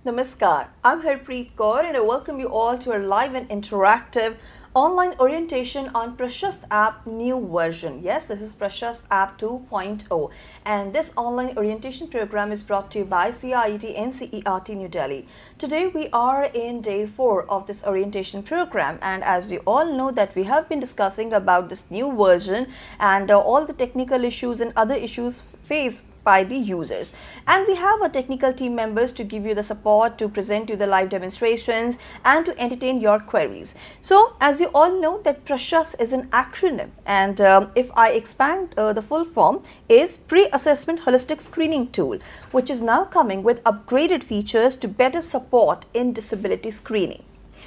Namaskar, I'm Harpreet Kaur and I welcome you all to our live and interactive online orientation on PRASHAST app new version. Yes, this is PRASHAST app 2.0 and this online orientation program is brought to you by CIET NCERT New Delhi. Today we are in day 4 of this orientation program, and as you all know that we have been discussing about this new version and all the technical issues and other issues faced by the users, and we have our technical team members to give you the support, to present you the live demonstrations and to entertain your queries. So as you all know that PRASHAST is an acronym, and if I expand the full form is Pre-Assessment Holistic Screening Tool, which is now coming with upgraded features to better support in disability screening.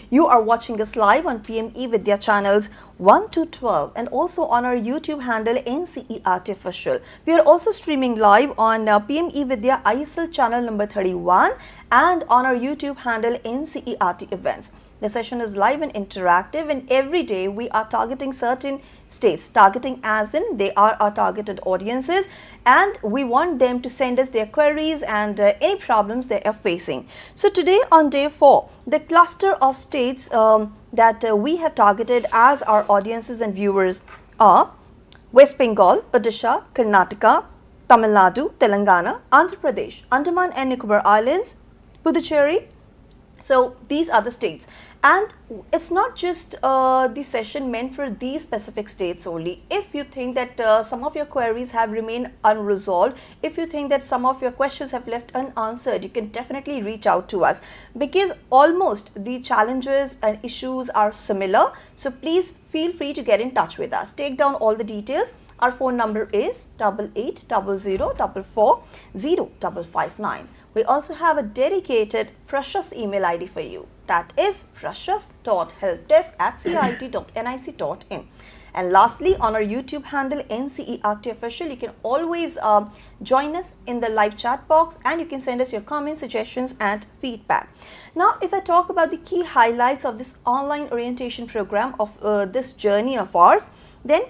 You are watching us live on PMeVIDYA channels 1 to 12 and also on our YouTube handle NCERT Official. We are also streaming live on PMeVIDYA ISL channel number 31 and on our YouTube handle NCERT Events. The session is live and interactive, and every day we are targeting certain states, targeting as in they are our targeted audiences, and we want them to send us their queries and any problems they are facing. So today on day 4, the cluster of states that we have targeted as our audiences and viewers are West Bengal, Odisha, Karnataka, Tamil Nadu, Telangana, Andhra Pradesh, Andaman and Nicobar Islands, Puducherry. So these are the states, and it's not just the session meant for these specific states only. If you think that some of your queries have remained unresolved, if you think that some of your questions have left unanswered, you can definitely reach out to us, because almost the challenges and issues are similar. So please feel free to get in touch with us. Take down all the details. Our phone number is 8800440559. We also have a dedicated PRASHAST email ID for you. That is prashast.helpdesk@cit.nic.in. And lastly, on our YouTube handle NCERT Official, you can always join us in the live chat box and you can send us your comments, suggestions and feedback. Now, if I talk about the key highlights of this online orientation program of this journey of ours, then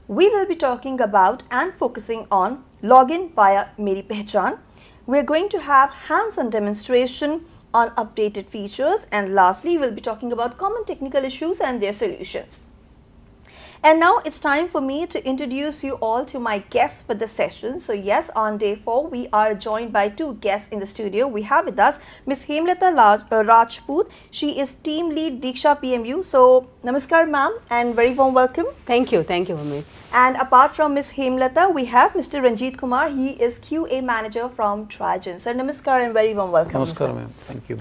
we will be talking about and focusing on login via Meri Pehchaan. We are going to have hands-on demonstration on updated features, and lastly we'll be talking about common technical issues and their solutions. And now it's time for me to introduce you all to my guests for the session. So yes, on day 4 we are joined by 2 guests in the studio. We have with us Miss Hemlatta Rajput. She is team lead Diksha PMU. So namaskar ma'am and very warm welcome. Thank you, Amit. And apart from Miss Hemlatta, we have Mr. Ranjeet Kumar. He is QA manager from Trajan. Sir, namaskar and very warm welcome. Namaskar ma'am, thank you.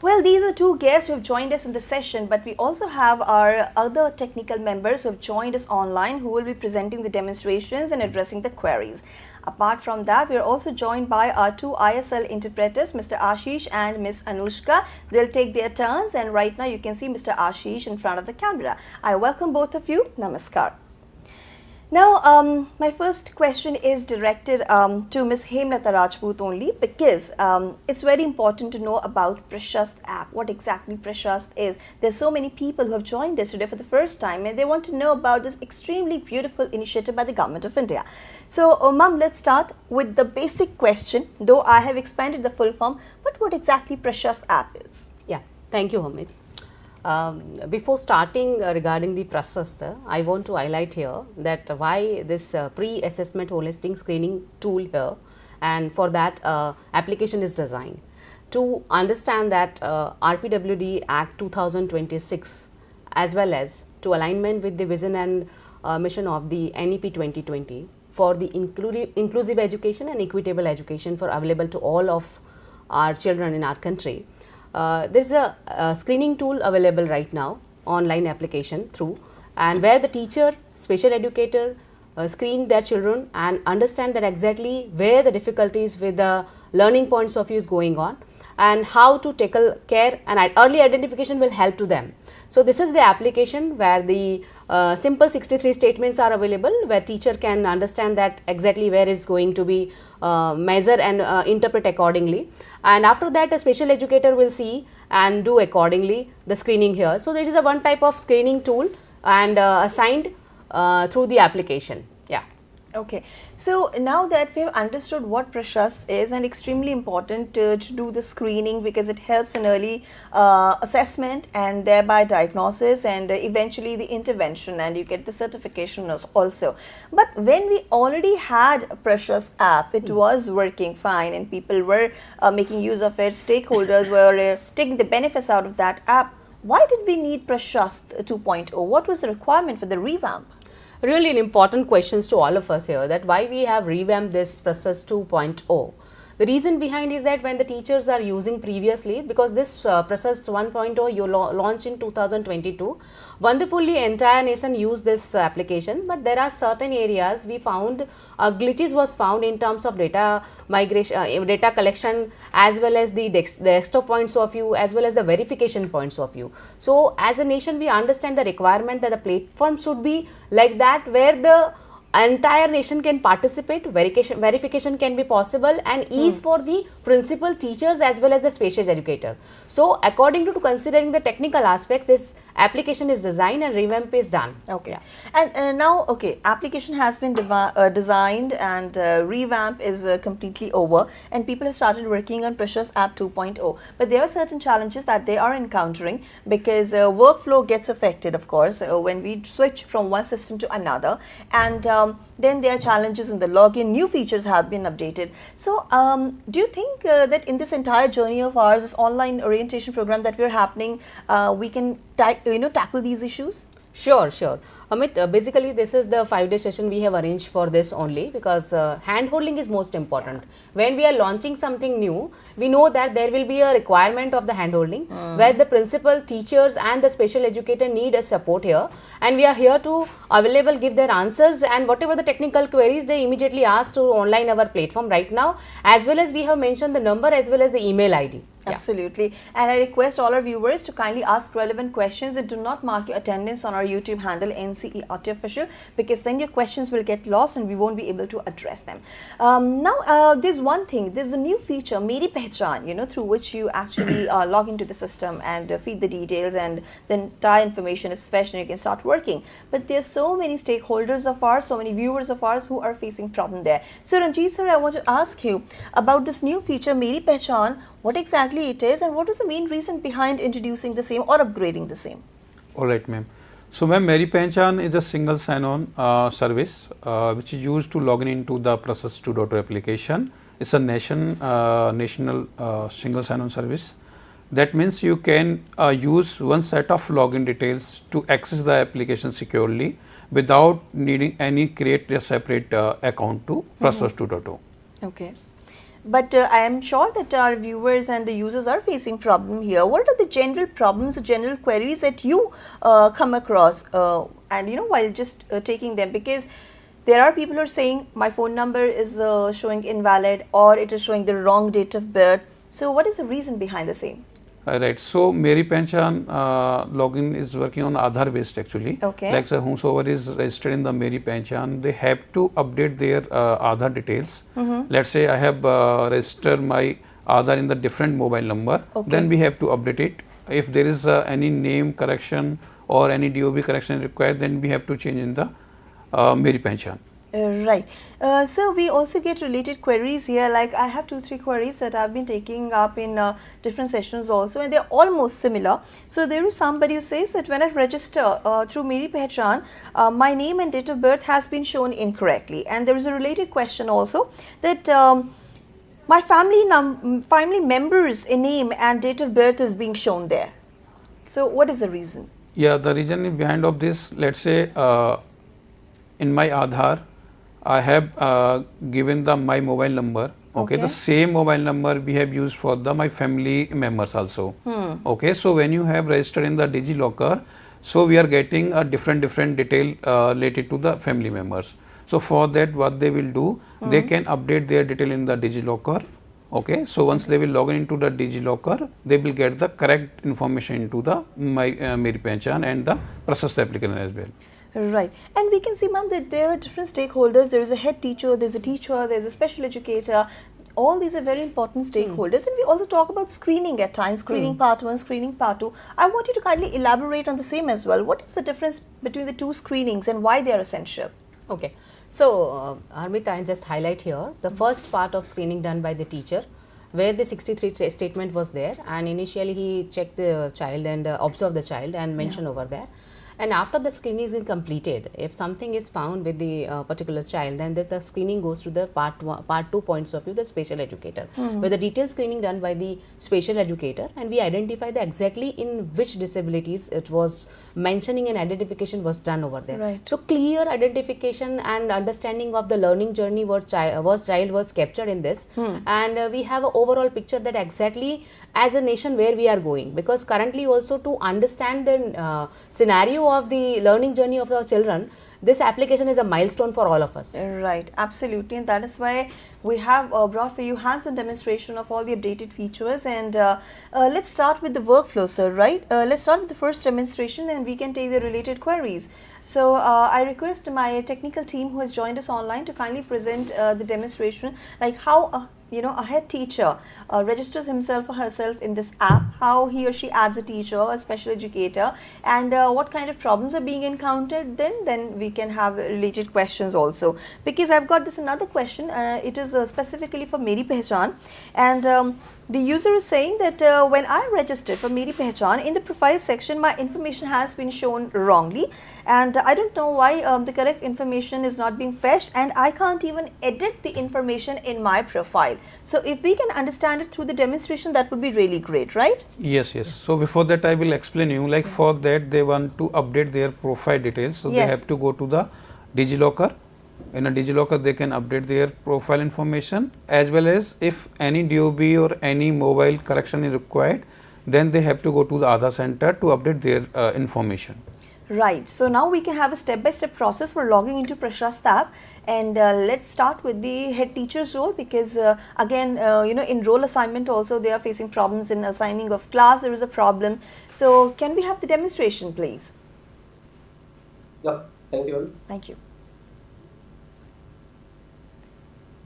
Well, these are 2 guests who have joined us in the session, but we also have our other technical members who have joined us online, who will be presenting the demonstrations and addressing the queries. Apart from that, we are also joined by our 2 ISL interpreters, Mr. Ashish and Miss Anushka. They'll take their turns, and right now you can see Mr. Ashish in front of the camera. I welcome both of you. Namaskar. Now, my first question is directed to Ms. Hemlatta Rajput only, because it's very important to know about PRASHAST app, what exactly PRASHAST is. There's so many people who have joined us today for the first time and they want to know about this extremely beautiful initiative by the Government of India. So, ma'am, let's start with the basic question, though I have expanded the full form, but what exactly PRASHAST app is? Yeah, thank you, Amit. Before starting regarding the PRASHAST, I want to highlight here that why this pre-assessment holistic screening tool here, and for that application is designed to understand that RPWD Act 2026 as well as to alignment with the vision and mission of the NEP 2020 for the inclusive education and equitable education for available to all of our children in our country. There is a screening tool available right now, online application through, and where the teacher, special educator screen their children and understand that exactly where the difficulties with the learning points of view is going on and how to tackle care, and early identification will help to them. So this is the application where the simple 63 statements are available, where teacher can understand that exactly where is going to be measure and interpret accordingly, and after that a special educator will see and do accordingly the screening here. So there is a one type of screening tool and assigned through the application. Yeah. Okay, so now that we have understood what PRASHAST is, and extremely important to do the screening because it helps in early assessment and thereby diagnosis and eventually the intervention, and you get the certification also. But when we already had a PRASHAST app, it was working fine and people were making use of it, stakeholders were taking the benefits out of that app. Why did we need PRASHAST 2.0? What was the requirement for the revamp? Really an important questions to all of us here, that why we have revamped this PRASHAST 2.0. The reason behind is that when the teachers are using previously, because this PRASHAST 1.0 you launched in 2022, wonderfully entire nation used this application, but there are certain areas we found glitches was found in terms of data migration, data collection, as well as the desktop points of view, as well as the verification points of view. So as a nation we understand the requirement that the platform should be like that, where the entire nation can participate, verification can be possible, and ease for the principal, teachers as well as the special educator. So according to considering the technical aspects, this application is designed and revamp is done. Okay. Yeah. And now, okay, application has been designed and revamp is completely over, and people have started working on PRASHAST app 2.0. But there are certain challenges that they are encountering because workflow gets affected, of course, when we switch from one system to another, and then there are challenges in the login. New features have been updated. So do you think that in this entire journey of ours, this online orientation program that we're happening, we can tackle these issues? Sure. Amit, basically this is the 5-day session we have arranged for this only, because hand holding is most important. When we are launching something new, we know that there will be a requirement of the hand holding, where the principal, teachers and the special educator need a support here, and we are here to available give their answers, and whatever the technical queries they immediately ask to online our platform right now, as well as we have mentioned the number as well as the email ID. Absolutely. And I request all our viewers to kindly ask relevant questions and do not mark your attendance on our YouTube handle NCERT, because then your questions will get lost and we won't be able to address them. Now, there's one thing, there's a new feature, Pehchaan, through which you actually log into the system and feed the details, and then entire information is fetched and you can start working. But there's so many stakeholders of ours, so many viewers of ours who are facing problem there. So Ranjeet sir, I want to ask you about this new feature, Pehchaan. What exactly it is, and what was the main reason behind introducing the same or upgrading the same? All right, ma'am. So, ma'am, Pehchaan is a single sign-on service which is used to log in into the PRASHAST 2.0 application. It's a national single sign-on service. That means you can use one set of login details to access the application securely without needing create a separate account to PRASHAST 2.0. Okay. But I am sure that our viewers and the users are facing problem here. What are the general problems, the general queries that you come across and while just taking them? Because there are people who are saying my phone number is showing invalid, or it is showing the wrong date of birth. So what is the reason behind the same? Right. So, Pehchaan login is working on Aadhaar based actually. Okay. Like whomsoever is registered in the Pehchaan, they have to update their Aadhaar details. Let's say I have registered my Aadhaar in the different mobile number. Okay. Then we have to update it. If there is any name correction or any DOB correction required, then we have to change in the Pehchaan. Right. So we also get related queries here. Like I have 2-3 queries that I've been taking up in different sessions also, and they're almost similar. So there is somebody who says that when I register through Pehchaan, my name and date of birth has been shown incorrectly. And there is a related question also that my family members' name and date of birth is being shown there. So what is the reason? Yeah, the reason behind of this, let's say in my Aadhaar, I have given my mobile number. Okay, the same mobile number we have used for my family members also. Okay, so when you have registered in the DigiLocker, so we are getting a different detail related to the family members. So for that, what they will do, they can update their detail in the DigiLocker. Okay, so once they will log in into the DigiLocker, they will get the correct information into the Pehchaan and the PRASHAST application as well. Right. And we can see, ma'am, that there are different stakeholders. There is a head teacher, there's a teacher, there's a special educator. All these are very important stakeholders. And we also talk about screening at times, screening part 1, screening part 2. I want you to kindly elaborate on the same as well. What is the difference between the two screenings and why they are essential? Okay. So, Harmit, I just highlight here the first part of screening done by the teacher, where the 63 statement was there, and initially he checked the child and observed the child and mentioned over there. And after the screening is completed, if something is found with the particular child, then the screening goes to the part 2 points of view, the special educator, where the detailed screening done by the special educator, and we identify the exactly in which disabilities it was mentioning, and identification was done over there. Right. So clear identification and understanding of the learning journey was child was captured in this, and we have an overall picture that exactly as a nation where we are going, because currently also to understand the scenario of the learning journey of our children, this application is a milestone for all of us. Right, absolutely, and that is why we have brought for you hands-on demonstration of all the updated features. And let's start with the workflow, sir. Right, let's start with the first demonstration, and we can take the related queries. So I request my technical team who has joined us online to kindly present the demonstration, like how a head teacher registers himself or herself in this app, how he or she adds a teacher, a special educator, and what kind of problems are being encountered. Then we can have related questions also, because I've got this another question. It is specifically for Meri Pehchaan, and the user is saying that when I registered for Meri Pehchaan, in the profile section my information has been shown wrongly, and I don't know why the correct information is not being fetched, and I can't even edit the information in my profile. So if we can understand it through the demonstration, that would be really great, right? Yes, yes. So before that I will explain you, like for that they want to update their profile details, so they have to go to the DigiLocker. In a DigiLocker they can update their profile information, as well as if any DOB or any mobile correction is required, then they have to go to the Aadhaar center to update their information. Right. So now we can have a step-by-step process for logging into PRASHAST app, and let's start with the head teacher's role, because again in role assignment also they are facing problems in assigning of class. There is a problem. So can we have the demonstration, please? Yeah, thank you. Thank you.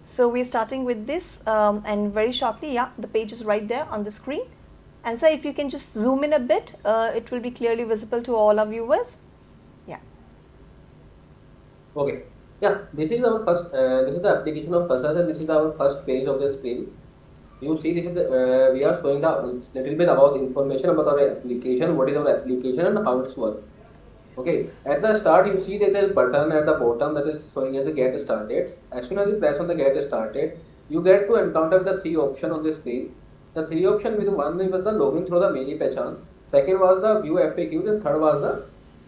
So we're starting with this, and very shortly, yeah, the page is right there on the screen. And sir, if you can just zoom in a bit, it will be clearly visible to all our viewers. Yeah. Okay. Yeah, this is our first. This is the application of PRASHAST, and this is our first page of the screen. You see, this is the, we are showing the little bit about information about our application. What is our application and how it's work. Okay. At the start, you see that there is a button at the bottom that is showing as the Get Started. As soon as you press on the Get Started, you get to encounter the three options on the screen. The three options, with one was the login through the Meri Pehchaan, second was the view FAQ, and third was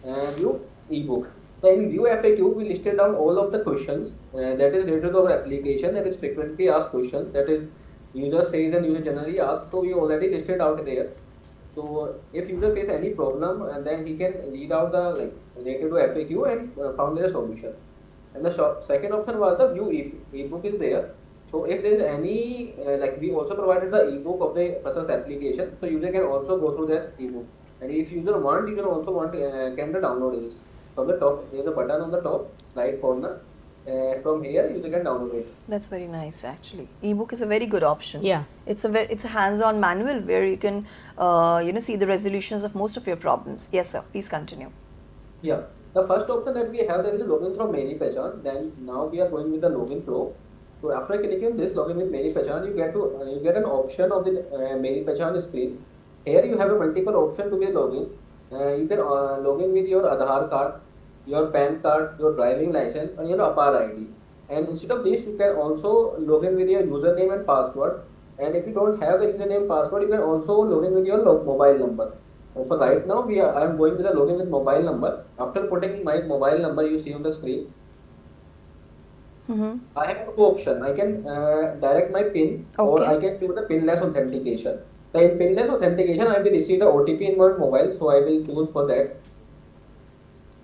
the view ebook. So in view FAQ, we listed down all of the questions that is related to our application, that is frequently asked questions, that is user says and user generally asks. So we already listed out there. So if user face any problem, and then he can read out the related to FAQ and found their solution. And the second option was the view ebook is there. So if there is any, we also provided the ebook of the PRASHAST application, so user can also go through this ebook. And if user want, you can also can download this. From the top, there is a button on the top right corner. From here, user can download it. That's very nice, actually. Ebook is a very good option. Yeah. It's a hands-on manual where you can see the resolutions of most of your problems. Yes, sir. Please continue. Yeah. The first option that we have, there is a login from Meri Pehchaan. Then now we are going with the login flow. So after clicking on this login with Meri Pehchaan, you get an option of the Meri Pehchaan screen. Here you have a multiple option to be login. You can log in with your Aadhaar card, your PAN card, your driving license, and your APPAR ID. And instead of this, you can also log in with your username and password. And if you don't have the username password, you can also log in with your mobile number. So for right now, I am going with the login with mobile number. After putting my mobile number, you see on the screen. I have two options. I can direct my PIN, or I can choose the PIN-less authentication. So in PIN-less authentication, I will receive the OTP in my mobile, so I will choose for that.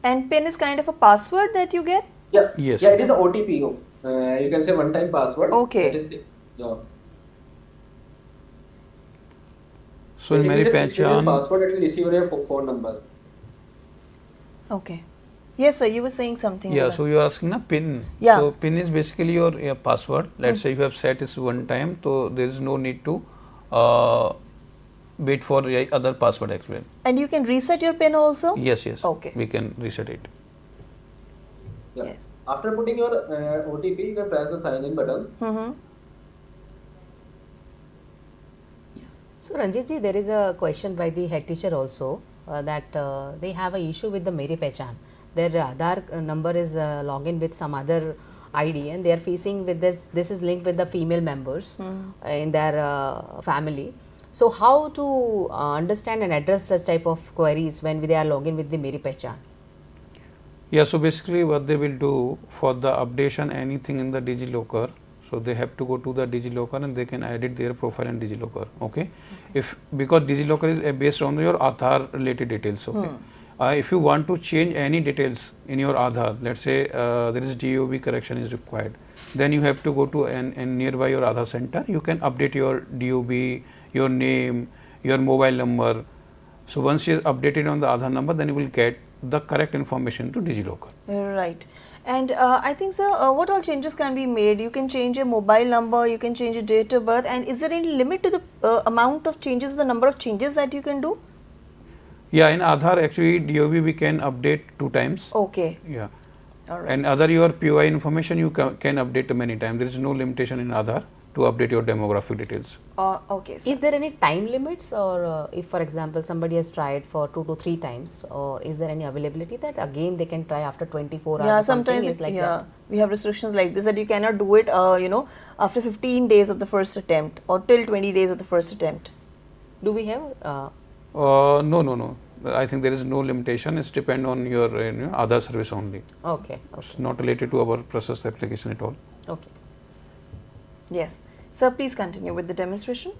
And PIN is kind of a password that you get? Yeah. Yes. Yeah, it is the OTP of, you can say one-time password. Okay. That is the, yeah. So in Meri Pehchaan, password that you receive on your phone number. Okay. Yes, sir, you were saying something. yeah, so you are asking a PIN. Yeah. So PIN is basically your password. Let's say you have set this one time, so there is no need to wait for other password as well. And you can reset your PIN also? Yes, yes. Okay. We can reset it. Yeah. Yes. After putting your OTP, you can press the sign in button. So Ranjit ji, there is a question by the head teacher also that they have a issue with the Pehchaan. Their Aadhaar number is login with some other ID, and they are facing with this. This is linked with the female members in their family. So how to understand and address such type of queries when they are login with the Pehchaan? Yeah, so basically what they will do for the updation anything in the DigiLocker, so they have to go to the DigiLocker and they can edit their profile in DigiLocker. Okay, if because DigiLocker is based on your Aadhaar related details. Okay, if you want to change any details in your Aadhaar, let's say there is DOB correction is required, then you have to go to an nearby your Aadhaar center. You can update your DOB, your name, your mobile number. So once you updated on the Aadhaar number, then you will get the correct information to DigiLocker. Right. And I think, sir, what all changes can be made? You can change your mobile number, you can change your date of birth, and is there any limit to the amount of changes, the number of changes that you can do? Yeah, in Aadhaar actually DOB we can update 2 times. Okay. Yeah. All right. And other your POI information you can update many times. There is no limitation in Aadhaar to update your demographic details. Okay. Sir. Is there any time limits, or if for example somebody has tried for 2 to 3 times, or is there any availability that again they can try after 24 hours? Yeah, or something sometimes is like that? we have restrictions like this, that you cannot do it, after 15 days of the first attempt or till 20 days of the first attempt. Do we have? No. I think there is no limitation. It's depend on your Aadhaar service only. Okay. It's not related to our process application at all. Okay. Yes. Sir, please continue with the demonstration.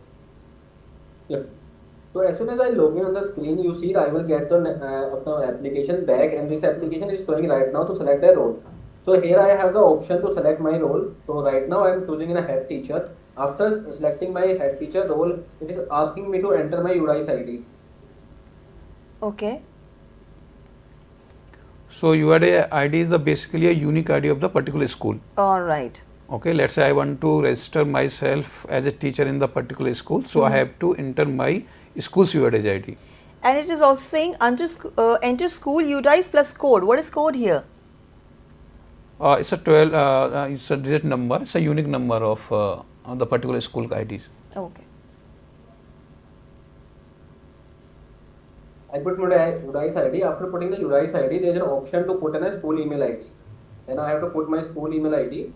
Yeah. So as soon as I log in on the screen, you see I will get the application back, and this application is showing right now to select a role. So here I have the option to select my role. So right now I am choosing a head teacher. After selecting my head teacher role, it is asking me to enter my URI's ID. Okay. So URI ID is basically a unique ID of the particular school. All right. Okay, let's say I want to register myself as a teacher in the particular school, so I have to enter my school's URI ID. And it is also saying enter school URIs plus code. What is code here? It's a 12. It's a digit number. It's a unique number of the particular school IDs. Okay. I put my URI's ID. After putting the URI's ID, there is an option to put in a school email ID. Then I have to put my school email ID.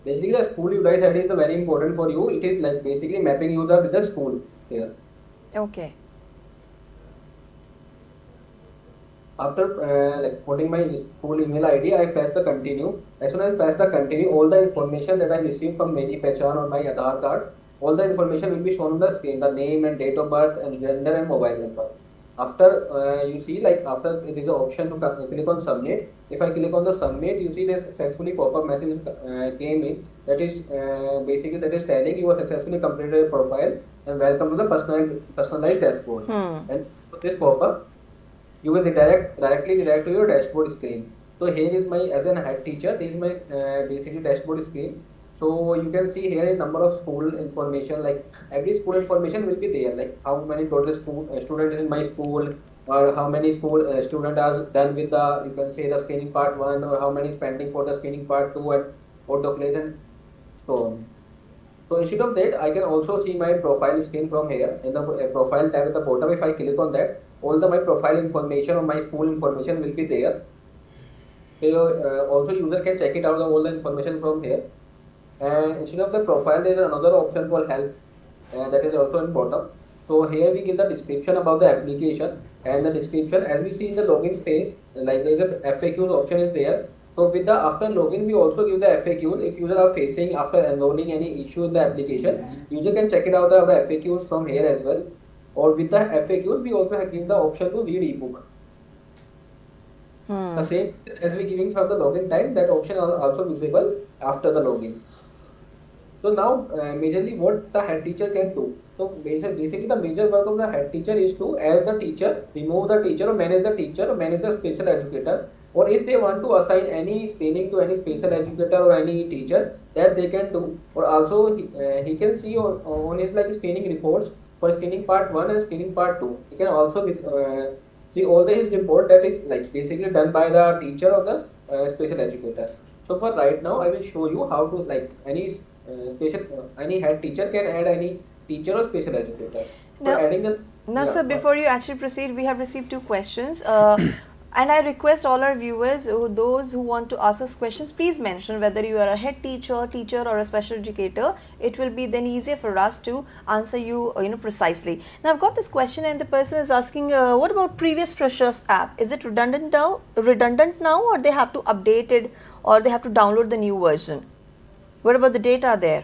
Basically, the school URI's ID is very important for you. It is like basically mapping you with the school here. Okay. After putting my school email ID, I press the continue. As soon as I press the continue, all the information that I received from Pehchaan or my Aadhaar card, all the information will be shown on the screen, the name and date of birth and gender and mobile number. After you see, after there is an option to click on submit. If I click on the submit, you see this successfully pop-up message came in. That is basically telling you have successfully completed your profile and welcome to the personalized dashboard. And this pop-up, you will directly redirect to your dashboard screen. So here is my, as an head teacher, this is my basically dashboard screen. So you can see here a number of school information, like every school information will be there, like how many total school students in my school, or how many school student has done with the, you can say the screening part 1, or how many is pending for the screening part 2 and auto class and so on. So instead of that, I can also see my profile screen from here in the profile tab at the bottom. If I click on that, all my profile information or my school information will be there. So also user can check it out, all the information from here. And instead of the profile, there is another option called help, that is also in bottom. So here we give the description about the application, and the description, as we see in the login phase, like there is a FAQs option is there. So with the after login, we also give the FAQs. If user are facing after enrolling any issue in the application, user can check it out the FAQs from here as well. Or with the FAQs, we also give the option to read ebook. The same as we giving from the login time, that option is also visible after the login. So now, majorly what the head teacher can do. So basically the major work of the head teacher is to add the teacher, remove the teacher, or manage the special educator. Or if they want to assign any screening to any special educator or any teacher, that they can do. Or also he can see on his screening reports for screening part 1 and screening part 2. He can also see all his report that is like basically done by the teacher or the special educator. So for right now, I will show you how to like any any head teacher can add any teacher or special educator. For Now, adding this, now, yeah, sir, before you actually proceed, we have received two questions. And I request all our viewers, those who want to ask us questions, please mention whether you are a head teacher, or a special educator. It will be then easier for us to answer you, precisely. Now, I've got this question, and the person is asking, what about previous PRASHAST app? Is it redundant now, or they have to update it, or they have to download the new version? What about the data there?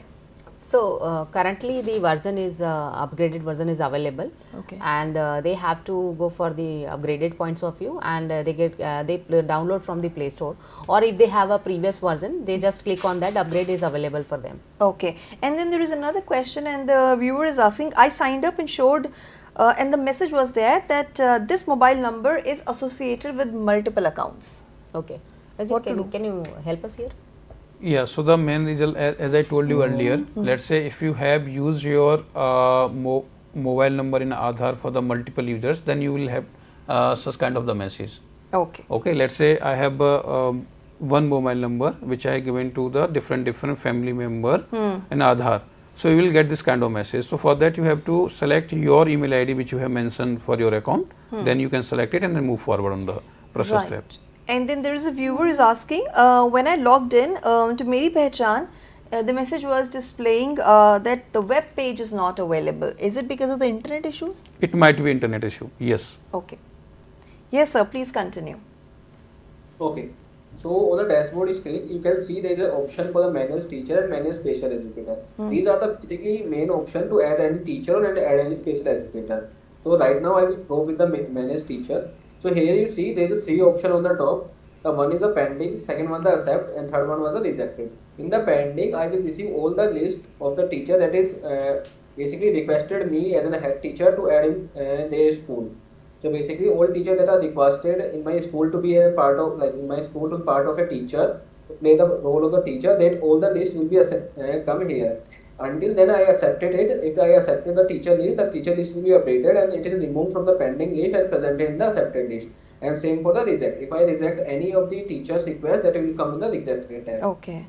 So currently the version is upgraded version is available, Okay. and they have to go for the upgraded points of view, and they download from the Play Store, or if they have a previous version, they just click on that. Upgrade is available for them. Okay, and then there is another question, and the viewer is asking, I signed up and showed and the message was there that this mobile number is associated with multiple accounts. Okay, What to do? Rajit, can you help us here? Yeah, so the main result, as I told you earlier, let's say if you have used your mobile number in Aadhaar for the multiple users, then you will have such kind of the message. Okay. Okay, let's say I have one mobile number which I have given to the different family member in Aadhaar. So you will get this kind of message. So for that you have to select your email ID which you have mentioned for your account. Then you can select it and then move forward on the process step. And then there is a viewer who is asking, when I logged in to Meri Pehchaan, the message was displaying that the web page is not available. Is it because of the internet issues? It might be internet issue, yes. Okay. Yes, sir, please continue. okay. So on the dashboard screen, you can see there is an option for the manage teacher and manage special educator. These are the basically main option to add any teacher and add any special educator. So right now I will go with the manage teacher. So here you see there is a three option on the top. The one is the pending, second one the accept, and third one was the rejected. In the pending, I will receive all the list of the teacher that is basically requested me as a head teacher to add in their school. So basically all teachers that are requested in my school to be a part of, like in my school to be part of a teacher, to play the role of the teacher, then all the list will be come here. Until then I accepted it. If I accepted the teacher list will be updated and it is removed from the pending list and presented in the accepted list. And same for the reject. If I reject any of the teacher's request, that will come in the rejected tab. Okay.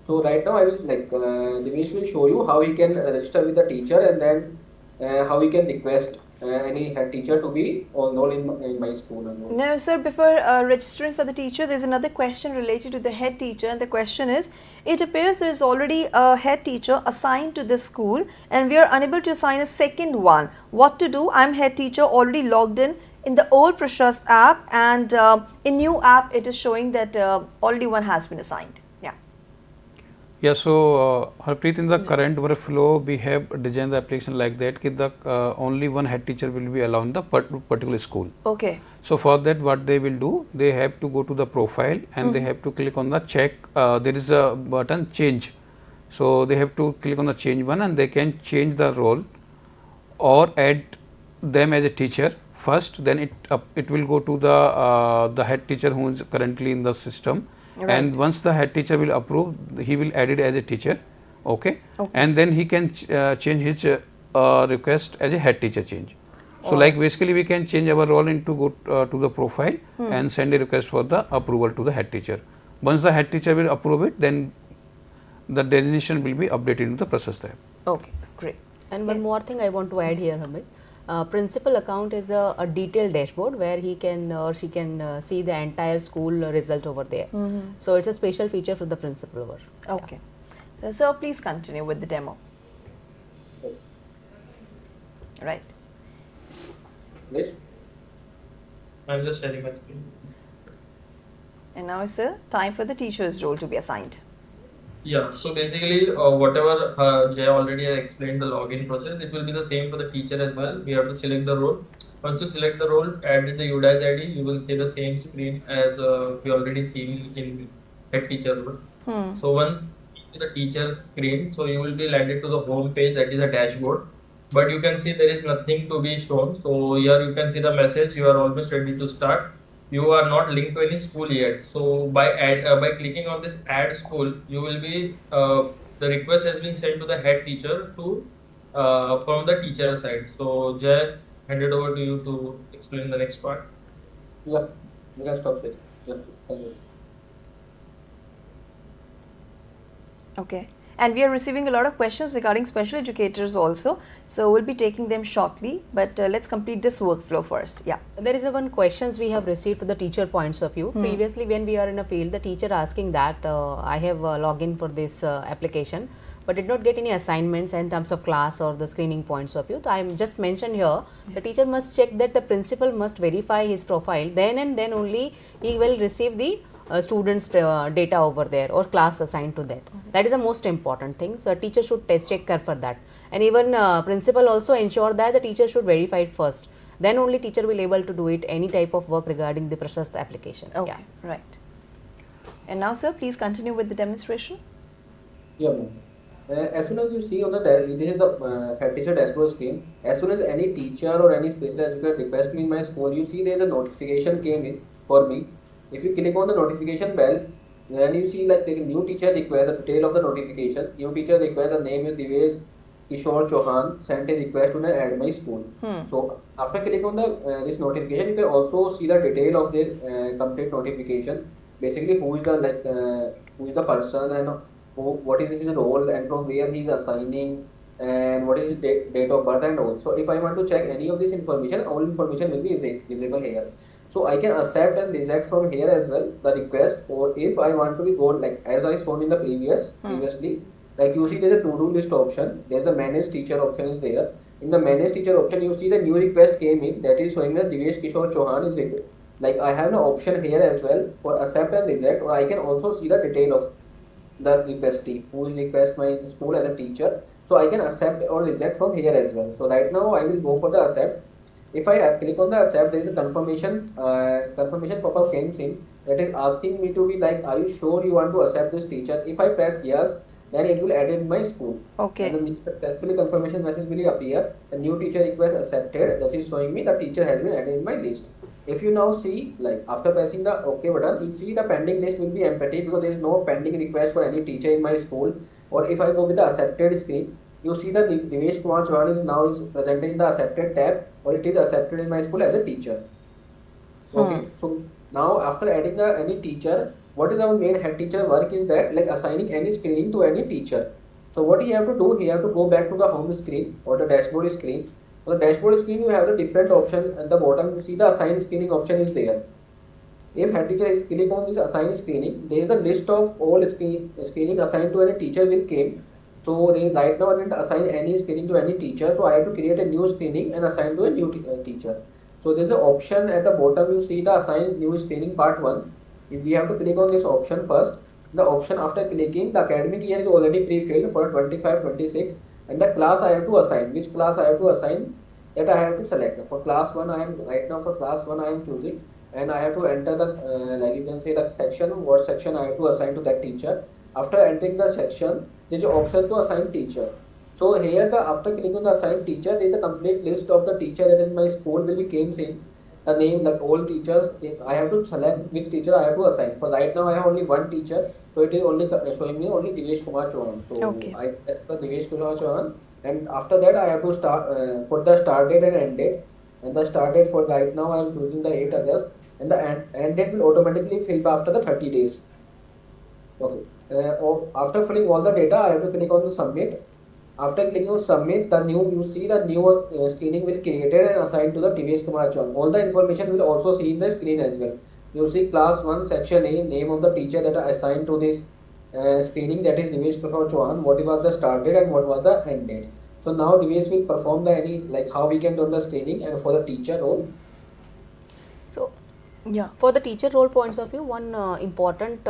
So right now I will Dinesh will show you how he can register with the teacher and then how he can request any head teacher to be enrolled in my school. Now, sir, before registering for the teacher, there is another question related to the head teacher, and the question is, it appears there is already a head teacher assigned to this school and we are unable to assign a second one. What to do? I am head teacher already logged in the old PRASHAST app, and in new app it is showing that already one has been assigned. Yeah, so Harpreet, in the current workflow, we have designed the application like that that only one head teacher will be allowed in the particular school. Okay. So for that, what they will do, they have to go to the profile and they have to click on the check. There is a button change. So they have to click on the change one and they can change the role or add them as a teacher first. Then it will go to the head teacher who is currently in the system. Right. And once the head teacher will approve, he will add it as a teacher, okay. And then he can change his request as a head teacher change. So like basically we can change our role into go to the profile and send a request for the approval to the head teacher. Once the head teacher will approve it, then the designation will be updated into the PRASHAST app. Okay, great. And one more thing I want to add here, Hamid. Principal account is a detailed dashboard where he can or she can see the entire school result over there. So it's a special feature for the principal over. Okay. So please continue with the demo. Right. Yes. I'm just sharing my screen. And now is the time for the teacher's role to be assigned. Yeah, so basically whatever Jay already had explained the login process, it will be the same for the teacher as well. We have to select the role. Once you select the role, add in the UDIS ID, you will see the same screen as we already seen in head teacher role. So once you the teacher's screen, so you will be landed to the home page, that is a dashboard. But you can see there is nothing to be shown. So here you can see the message, you are almost ready to start. You are not linked to any school yet. So by clicking on this add school, you will be the request has been sent to the head teacher to from the teacher side. So Jay hand it over to you to explain the next part. Yeah, you can stop sharing. Yeah, thank you. Okay. And we are receiving a lot of questions regarding special educators also. So we'll be taking them shortly. But let's complete this workflow first. Yeah. There is a one questions we have received for the teacher points of view. Previously, when we are in a field, the teacher asking that I have login for this application, but did not get any assignments in terms of class or the screening points of view. So I am just mentioned here, the teacher must check that the principal must verify his profile. Then and then only he will receive the students data over there or class assigned to that. That is the most important thing. So a teacher should check her for that, and even principal also ensure that the teacher should verify it first. Then only teacher will able to do it any type of work regarding the PRASHAST application. Okay. Yeah. Right. And now, sir, please continue with the demonstration. Yeah, ma'am. As soon as you see on the this is the head teacher dashboard screen. As soon as any teacher or any special educator request me in my school, you see there is a notification came in for me. If you click on the notification bell, then you see like the new teacher request, the detail of the notification. New teacher request, the name is Divesh Kishore Chauhan, sent a request to add my school. So after clicking on the this notification, you can also see the detail of this complete notification. Basically, who is the person and what is his role and from where he is assigning and what is his date of birth and all. So if I want to check any of this information, all information will be visible here. So I can accept and reject from here as well the request, or if I want to be go like as I shown in the previously, like you see there's a to-do list option, there's the manage teacher option is there. In the manage teacher option, you see the new request came in, that is showing that Divesh Kishore Chauhan is required. Like I have an option here as well for accept and reject, or I can also see the detail of the requestee, who is request my school as a teacher. So I can accept or reject from here as well. So right now I will go for the accept. If I click on the accept, there is a confirmation pop-up comes in that is asking me to be like, are you sure you want to accept this teacher? If I press yes, then it will add in my school. Okay. And the successfully confirmation message will appear. The new teacher request accepted. This is showing me the teacher has been added in my list. If you now see, like after pressing the OK button, you see the pending list will be empty because there is no pending request for any teacher in my school. Or if I go with the accepted screen, you see the Divesh Kumar Chauhan is now presented in the accepted tab, or it is accepted in my school as a teacher. Okay, so now after adding any teacher, what is our main head teacher work is that like assigning any screening to any teacher. So what you have to do, you have to go back to the home screen or the dashboard screen. On the dashboard screen, you have the different options. At the bottom, you see the assign screening option is there. If head teacher is click on this assign screening, there is a list of all screening assigned to any teacher will came. So right now I didn't assign any screening to any teacher, so I have to create a new screening and assign to a new teacher. So there is an option at the bottom, you see the assign new screening part 1. If we have to click on this option first, the option after clicking, the academic year is already pre-filled for 25-26, and the class I have to assign, which class I have to assign, that I have to select. For class 1 I am right now for class 1 I am choosing, and I have to enter the like you can say the section, what section I have to assign to that teacher. After entering the section, there is an option to assign teacher. So here after clicking on the assign teacher, there is a complete list of the teacher that in my school will be came in. The name like all teachers, I have to select which teacher I have to assign. For right now I have only one teacher, so it is only showing me only Divesh Kumar Chauhan. So Okay. I select the Divesh Kumar Chauhan, and after that I have to start put the start date and end date. And the start date for right now I am choosing the 8 August, and the end date will automatically fill after the 30 days. Okay. After filling all the data, I have to click on the submit. After clicking on submit, you see the new screening will created and assigned to the Divesh Kumar Chauhan. All the information will also see in the screen as well. You see class 1 section A, name of the teacher that are assigned to this screening, that is Divesh Kumar Chauhan, what was the start date and what was the end date. So now Divesh will perform the how we can do the screening and for the teacher role. So Yeah. for the teacher role points of view, one important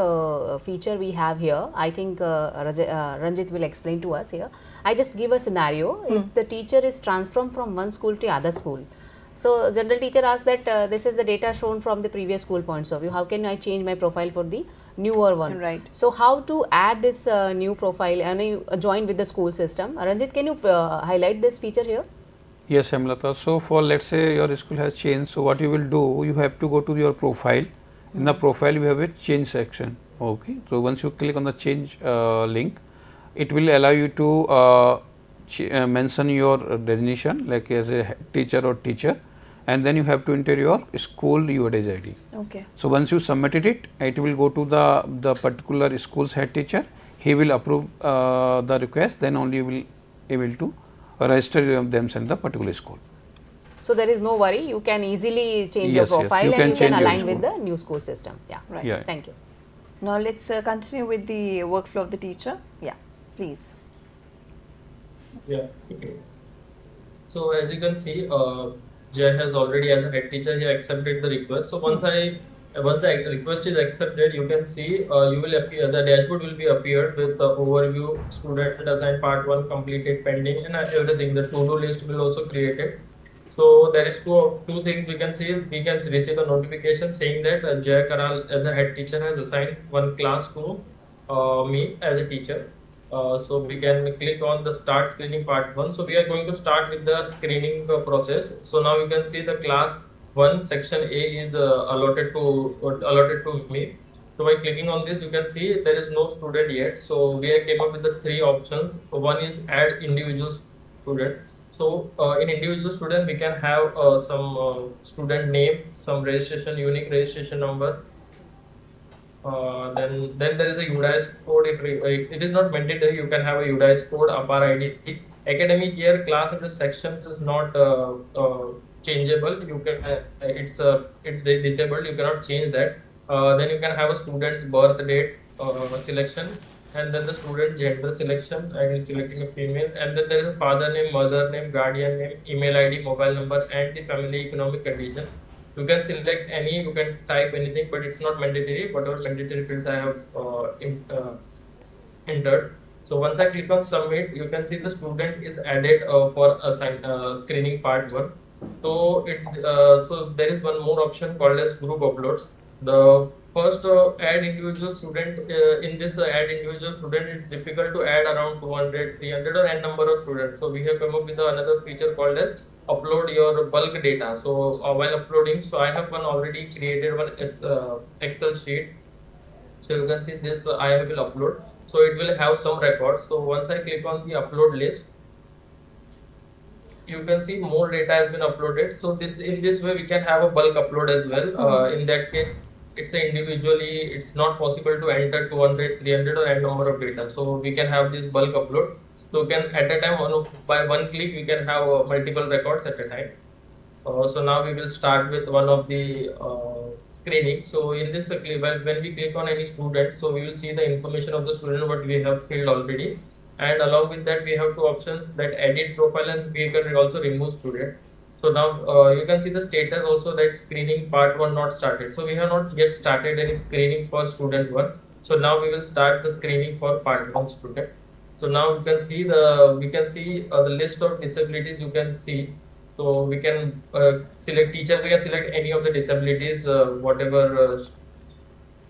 feature we have here, I think Ranjit will explain to us here. I just give a scenario. If the teacher is transferred from one school to other school, so general teacher asks that this is the data shown from the previous school points of view. How can I change my profile for the newer one? Right. So how to add this new profile and join with the school system? Ranjit, can you highlight this feature here? Yes, Hemlatta. So for let's say your school has changed, so what you will do, you have to go to your profile. In the profile you have a change section. Okay. So once you click on the change link, it will allow you to mention your designation like as a teacher or teacher, and then you have to enter your school UIDs ID. Okay. So once you submitted it, it will go to the particular school's head teacher. He will approve the request. Then only you will able to register themselves in the particular school. So there is no worry. You can easily change Yes, your yes, profile you and can you can change your align with school. the new school system. Yeah. Right. Yeah. Thank you. Now let's continue with the workflow of the teacher. Yeah, please. Yeah. Okay. So as you can see, Jay has already, as a head teacher, he accepted the request. So once the request is accepted, you can see you will appear, the dashboard will be appeared with the overview, student assigned part 1 completed, pending, and everything. The to-do list will also created. So there is two things we can see. We can receive the notification saying that Jay Karal as a head teacher has assigned one class to me as a teacher. So we can click on the start screening part 1. So we are going to start with the screening process. So now you can see the class 1 section A is allotted to me. So by clicking on this, you can see there is no student yet. So we have came up with the 3 options. One is add individual student. So in individual student, we can have some student name, some registration, unique registration number. Then there is a UDIS code. It is not mandatory. You can have a UDIS code, APAR ID. Academic year, class, and the sections is not changeable. You can it's disabled. You cannot change that. Then you can have a student's birth date selection, and then the student gender selection. I'm selecting a female, and then there is a father name, mother name, guardian name, email ID, mobile number, and the family economic condition. You can select any, you can type anything, but it's not mandatory. Whatever mandatory fields I have entered. So once I click on submit, you can see the student is added for screening part 1. So it's so there is one more option called as group upload. The first add individual student, in this add individual student, it's difficult to add around 200, 300 or n number of students. So we have come up with another feature called as upload your bulk data. So while uploading, so I have one already created one Excel sheet. So you can see this I will upload. So it will have some records. So once I click on the upload list, you can see more data has been uploaded. So in this way we can have a bulk upload as well. In that case, it's individually, it's not possible to enter 200, 300 or n number of data. So we can have this bulk upload. So we can at a time, by one click, we can have multiple records at a time. So now we will start with one of the screening. So in this, when we click on any student, so we will see the information of the student what we have filled already. And along with that, we have 2 options, that edit profile, and we can also remove student. So now you can see the status also that screening part 1 not started. So we have not yet started any screening for student 1. So now we will start the screening for part 1 student. So now you can see the list of disabilities. You can see. So we can select teacher. We can select any of the disabilities, whatever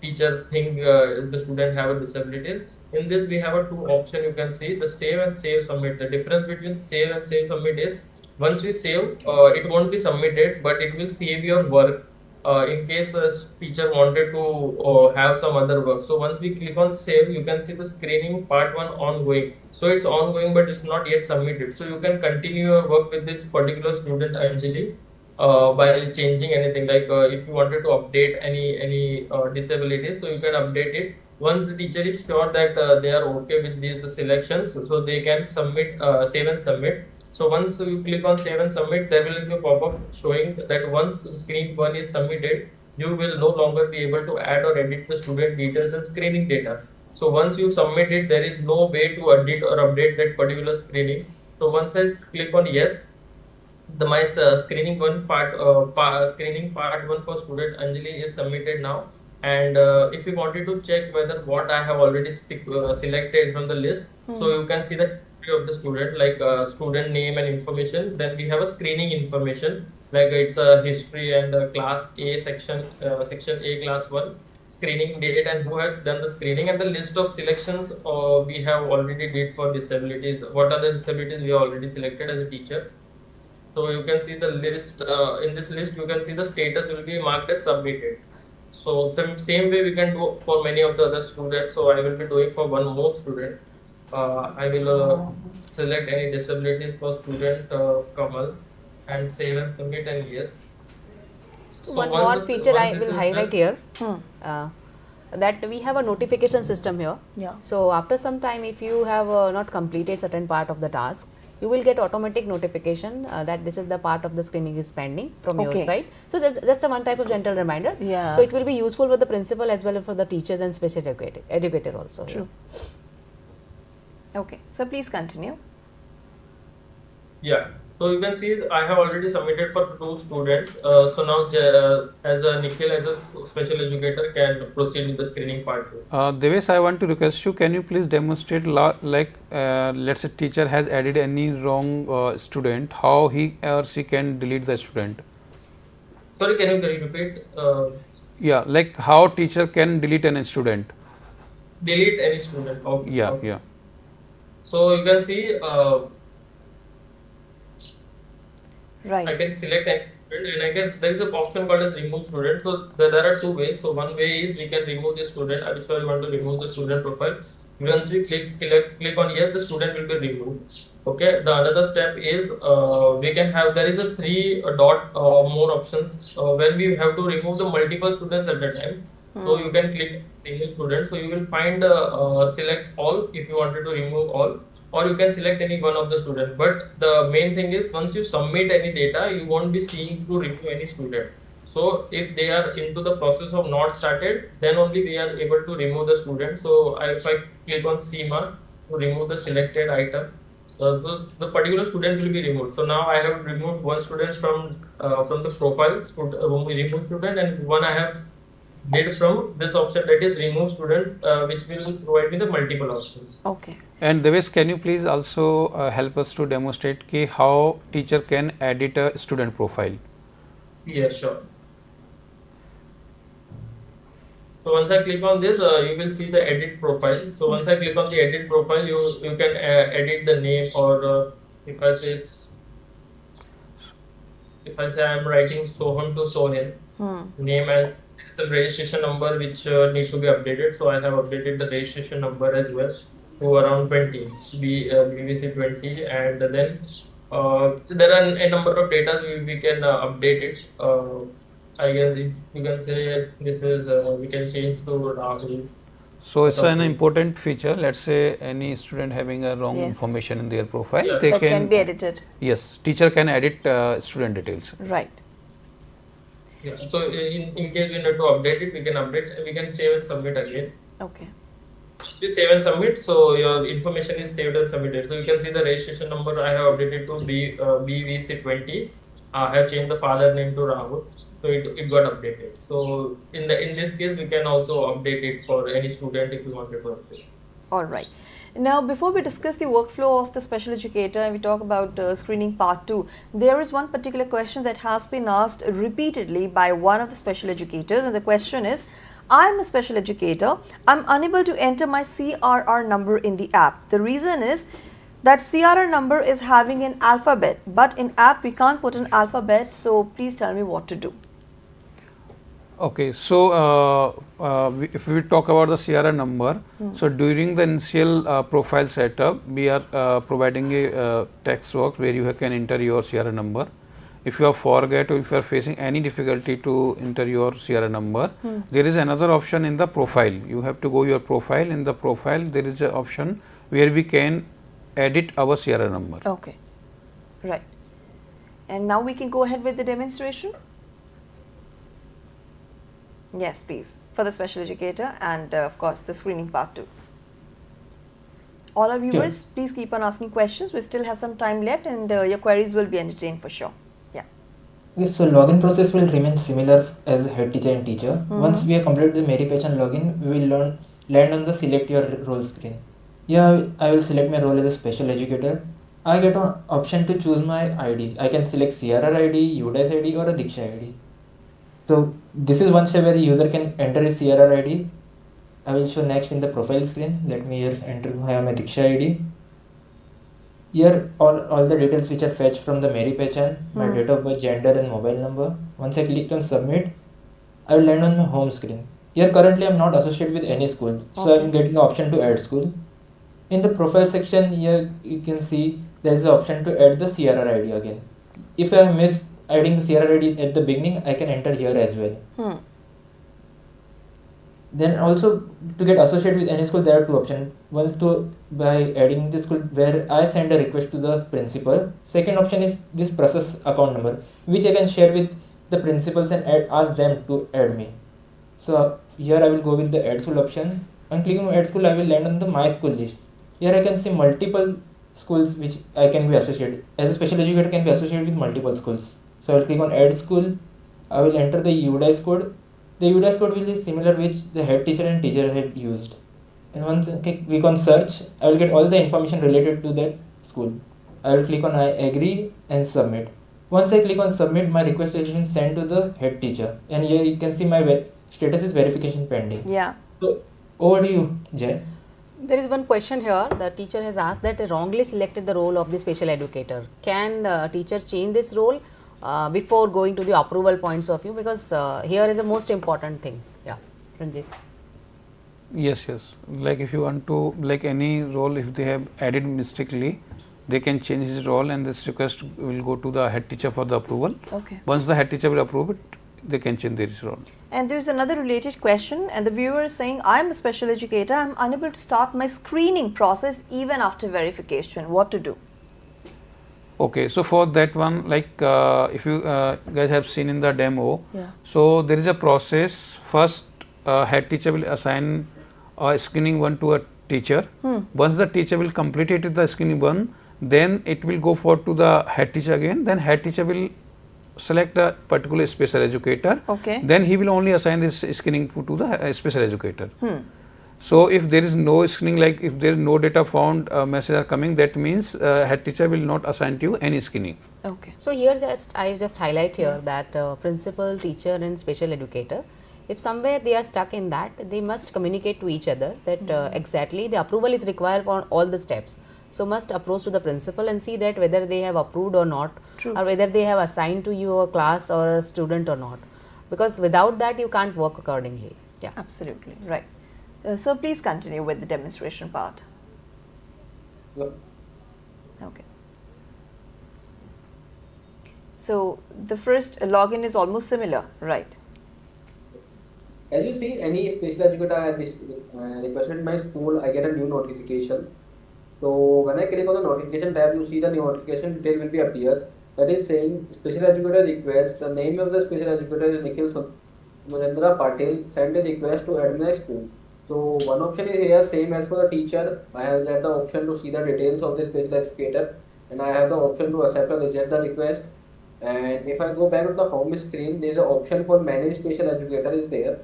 teacher think the student have a disabilities. In this we have a 2 option. You can see the save and save submit. The difference between save and save submit is once we save, it won't be submitted, but it will save your work. In case a teacher wanted to have some other work. So once we click on save, you can see the screening part 1 ongoing. So it's ongoing, but it's not yet submitted. So you can continue your work with this particular student Anjali by changing anything. Like if you wanted to update any disabilities, so you can update it. Once the teacher is sure that they are okay with these selections, so they can submit, save and submit. So once you click on save and submit, there will be a pop-up showing that once screen 1 is submitted, you will no longer be able to add or edit the student details and screening data. So once you submit it, there is no way to edit or update that particular screening. So once I click on yes, my screening part 1 for student Anjali is submitted now. And if you wanted to check whether what I have already selected from the list, so you can see the of the student, like student name and information. Then we have a screening information, like it's a history and class A section A class 1, screening date and who has done the screening, and the list of selections we have already did for disabilities. What are the disabilities we already selected as a teacher. So you can see the list. In this list, you can see the status will be marked as submitted. So same way we can do for many of the other students. So I will be doing for one more student. I will select any disabilities for student Kamal and save and submit and yes. So So one more feature I once this will is highlight done, here, uh, that we have a notification system here. Yeah. So after some time, if you have not completed certain part of the task, you will get automatic notification that this is the part of the screening is pending from your Okay. side. So just a one type of gentle reminder. Yeah. So it will be useful for the principal as well as for the teachers and special educator also. True. Okay, so please continue. yeah. So you can see I have already submitted for 2 students. So now as a Nikhil as a special educator can proceed with the screening part. Devesh, I want to request you, can you please demonstrate like let's say teacher has added any wrong student, how he or she can delete the student? Sorry, can you repeat? Yeah, like how teacher can delete an student? Delete any student. Okay. Yeah, Okay. yeah. So you can see Right. I can select any student and I can, there is a option called as remove student. So there are 2 ways. So one way is we can remove the student. Are you sure you want to remove the student profile? Once we click on yes, the student will be removed. Okay. The another step is we can have, there is a 3 dot more options when we have to remove the multiple students at a time. So you can click remove student. So you will find select all if you wanted to remove all, or you can select any one of the student. But the main thing is once you submit any data, you won't be seeing to review any student. So if they are into the process of not started, then only we are able to remove the student. So if I click on CMA to remove the selected item, the particular student will be removed. So now I have removed one student from the profile, remove student, and one I have did from this option, that is remove student, which will provide me the multiple options. Okay. And Devesh, can you please also help us to demonstrate how teacher can edit a student profile? Yes, sure. So once I click on this, you will see the edit profile. So once I click on the edit profile, you can edit the name, or if I say I am writing Sohan to Sohen, name and some registration number which need to be updated. So I have updated the registration number as well to around 20, BBC 20, and then there are a number of data we can update it. I guess you can say this is we can change to Rahul. So it's an important feature. Let's say any student having a wrong Yes. information in their profile, Yes. they That can be edited. Yes, teacher can edit student details. Right. Yeah. So in case we need to update it, we can update. We can save and submit again. Okay. Once we save and submit, so your information is saved and submitted. So you can see the registration number I have updated to BVC 20. I have changed the father name to Rahul. So it got updated. So in this case, we can also update it for any student if you wanted to update. All right. Now, before we discuss the workflow of the special educator and we talk about screening part 2, there is one particular question that has been asked repeatedly by one of the special educators, and the question is, I am a special educator. I'm unable to enter my CRR number in the app. The reason is that CRR number is having an alphabet, but in app we can't put an alphabet. So please tell me what to do. Okay, so if we talk about the CRR number, so during the initial profile setup, we are providing a text box where you can enter your CRR number. If you forget or if you are facing any difficulty to enter your CRR number, there is another option in the profile. You have to go your profile. In the profile, there is an option where we can edit our CRR number. Okay. Right. And now we can go ahead with the demonstration. Yes, please, for the special educator and of course the screening part 2. All our viewers, please keep on asking questions. We still have some time left and your queries will be entertained for sure. Yeah. Okay, so login process will remain similar as head teacher and teacher. Once we have completed the Pehchaan login, we will land on the select your role screen. Here I will select my role as a special educator. I get an option to choose my ID. I can select CRR ID, UDAS ID or a Diksha ID. So this is one step where the user can enter his CRR ID. I will show next in the profile screen. Let me here enter my Diksha ID. Here all the details which are fetched from the Pehchaan, my date of birth, gender and mobile number. Once I click on submit, I will land on my home screen. Here currently I am not associated with any school, so I am getting the option to add school. In the profile section here you can see there is an option to add the CRR ID again. If I missed adding the CRR ID at the beginning, I can enter here as well. Then also to get associated with any school, there are two options. One to by adding the school where I send a request to the principal. Second option is this process account number, which I can share with the principals and ask them to add me. So here I will go with the add school option. On clicking on add school, I will land on the my school list. Here I can see multiple schools which I can be associated. As a special educator can be associated with multiple schools. So I will click on add school. I will enter the UDICE code. The UDICE code will be similar which the head teacher and teacher had used. And once I click on search, I will get all the information related to that school. I will click on I agree and submit. Once I click on submit, my request has been sent to the head teacher. And here you can see my status is verification pending. Yeah. So over to you, Jay. There is one question here. The teacher has asked that wrongly selected the role of the special educator. Can the teacher change this role before going to the approval points of view? Because here is the most important thing. Yeah, Ranjeet. Yes, yes. Like if you want to, like any role, if they have added mistakenly, they can change his role and this request will go to the head teacher for the approval. Okay. Once the head teacher will approve it, they can change their role. And there's another related question, and the viewer is saying, I'm a special educator, I'm unable to start my screening process even after verification. What to do? Okay, so for that one, like if you guys have seen in the demo, Yeah. so there is a process. First, head teacher will assign a screening one to a teacher. Once the teacher will complete it with the screening one, then it will go for to the head teacher again. Then head teacher will select a particular special educator. Okay. Then he will only assign this screening to the special educator. So if there is no screening, like if there is no data found, message are coming, that means head teacher will not assign to you any screening. Okay. So here I just highlight here that principal, teacher and special educator, if somewhere they are stuck in that, they must communicate to each other that exactly the approval is required for all the steps. So must approach to the principal and see that whether they have approved or not. True. Or whether they have assigned to you a class or a student or not. Because without that you can't work accordingly. Yeah. Absolutely, right. So please continue with the demonstration part. Yep. Okay. So the first login is almost similar, right? As you see, any special educator I have requested my school, I get a new notification. So when I click on the notification tab, you see the notification detail will be appears. That is saying special educator request. The name of the special educator is Nikhil Surendra Patil. Send a request to admin school. So one option is here same as for the teacher. I have the option to see the details of the special educator, and I have the option to accept or reject the request. And if I go back to the home screen, there is an option for manage special educator is there.